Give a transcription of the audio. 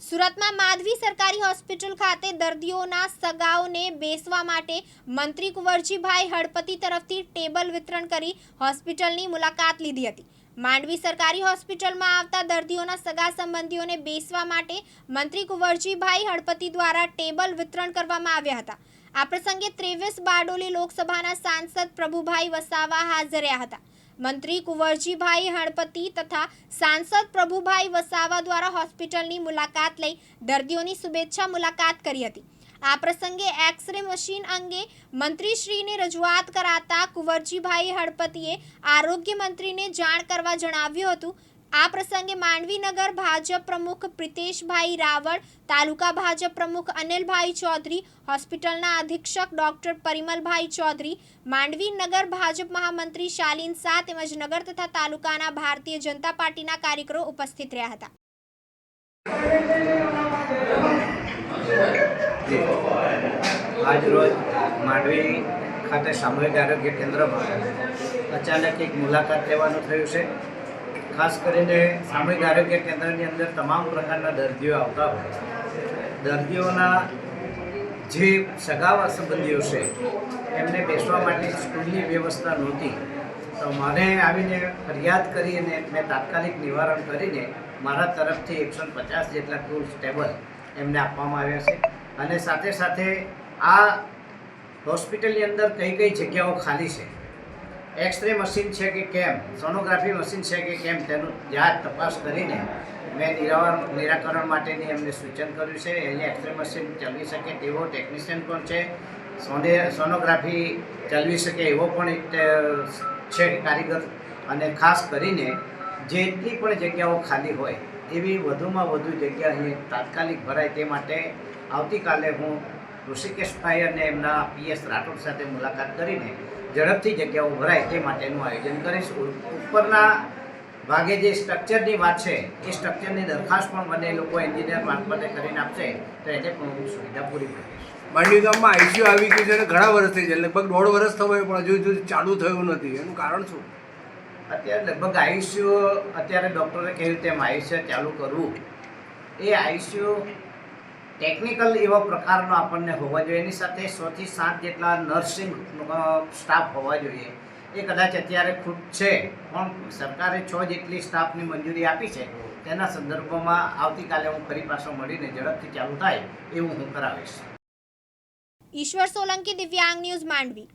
સુરતમાં માધવી સરકારી હોસ્પિટલ ખાતે દર્દીઓના સગાઓને બેસવા માટે મંત્રી કુંવરજીભાઈ હળપતિ તરફથી ટેબલ વિતરણ કરી હોસ્પિટલની મુલાકાત લીધી હતી। માંડવી સરકારી હોસ્પિટલમાં આવતા દર્દીઓના સગા સંબંધીઓને બેસવા માટે મંત્રી કુંવરજીભાઈ હળપતિ દ્વારા ટેબલ વિતરણ કરવામાં આવ્યા હતા। આ પ્રસંગે 23 બારડોલી લોકસભાના સાંસદ પ્રભુભાઈ વસાવા હાજર રહ્યા હતા। મંત્રી કુંવરજીભાઈ હળપતિ તથા સાંસદ પ્રભુભાઈ વસાવા દ્વારા હોસ્પિટલની મુલાકાત લઈ દર્દીઓની શુભેચ્છા મુલાકાત કરી હતી। આ પ્રસંગે એક્સ-રે મશીન અંગે મંત્રીશ્રીને રજૂઆત કરાતા કુંવરજીભાઈ હળપતિએ આરોગ્ય મંત્રીને જાણ કરવા જણાવ્યું હતું। આ પ્રસંગે માંડવી નગર ભાજપ પ્રમુખ પ્રિતેશભાઈ રાવળ, તાલુકા ભાજપ પ્રમુખ અનિલભાઈ ચૌધરી, હોસ્પિટલના અધિક્ષક ડોક્ટર પરિમલભાઈ ચૌધરી, માંડવી નગર ભાજપ મહામંત્રી શાલીન શાહ તેમજ નગર તથા તાલુકાના ભારતીય જનતા પાર્ટીના કાર્યકરો ઉપસ્થિત રહ્યા હતા। આજ રોજ માંડવી ખાતે સામૂહિક આરોગ્ય કેન્દ્રમાં અચાનક એક મુલાકાત લેવાનું થયું છે। ખાસ કરીને સામૂહિક આરોગ્ય કેન્દ્રની અંદર તમામ પ્રકારના દર્દીઓ આવતા હોય, દર્દીઓના જે સગા સંબંધીઓ છે એમને બેસવા માટે સ્ટૂલની વ્યવસ્થા નહોતી, તો મને આવીને ફરિયાદ કરીને મેં તાત્કાલિક નિવારણ કરીને મારા તરફથી 150 જેટલા કુલ ટેબલ એમને આપવામાં આવ્યા છે। અને સાથે સાથે આ હોસ્પિટલની અંદર કઈ કઈ જગ્યાઓ ખાલી છે, એક્સ-રે મશીન છે કે કેમ, સોનોગ્રાફી મશીન છે કે કેમ, તેનું જાત તપાસ કરીને મેં નિરાકરણ માટેની એમને સૂચન કર્યું છે। અહીંયા એક્સ-રે મશીન ચલાવી શકે તેવો ટેકનિશિયન પણ છે, સોનોગ્રાફી ચલાવી શકે એવો પણ એક છે કારીગર, અને ખાસ કરીને જેટલી પણ જગ્યાઓ ખાલી હોય એવી વધુમાં વધુ જગ્યા અહીં તાત્કાલિક ભરાય તે માટે આવતીકાલે હું ઋષિકેશભાઈ અને એમના PS રાઠોડ સાથે મુલાકાત કરીને ઝડપથી જગ્યાઓ ભરાય તે માટેનું આયોજન કરીશ। ઉપરના ભાગે જે સ્ટ્રક્ચરની વાત છે એ સ્ટ્રક્ચરની દરખાસ્ત પણ મને લોકો એન્જિનિયર મારફતે કરીને આપશે તો એને પણ હું સુવિધા પૂરી કરીશ। માંડવી ગામમાં ICU આવી ગયું છે અને ઘણા વર્ષ થઈ જાય, લગભગ 1.5 વર્ષ થયો પણ હજુ ચાલુ થયું નથી, એનું કારણ શું? અત્યારે લગભગ ICU અત્યારે ડૉક્ટરે કહ્યું તેમ ICU ચાલુ કરવું, એ ICU ટેકનિકલ એવા પ્રકારનો આપણને હોવા જોઈએ, એની સાથે 100 થી 7 જેટલા નર્સિંગ સ્ટાફ હોવા જોઈએ। એ કદાચ અત્યારે ખૂટ છે પણ સરકારે 6 જેટલી સ્ટાફની મંજૂરી આપી છે, તેના સંદર્ભમાં આવતીકાલે હું ફરી પાછો મળીને ઝડપથી ચાલુ થાય એવું હું કરાવીશ। ઈશ્વર સોલંકી, દિવ્યાંગ ન્યૂઝ, માંડવી।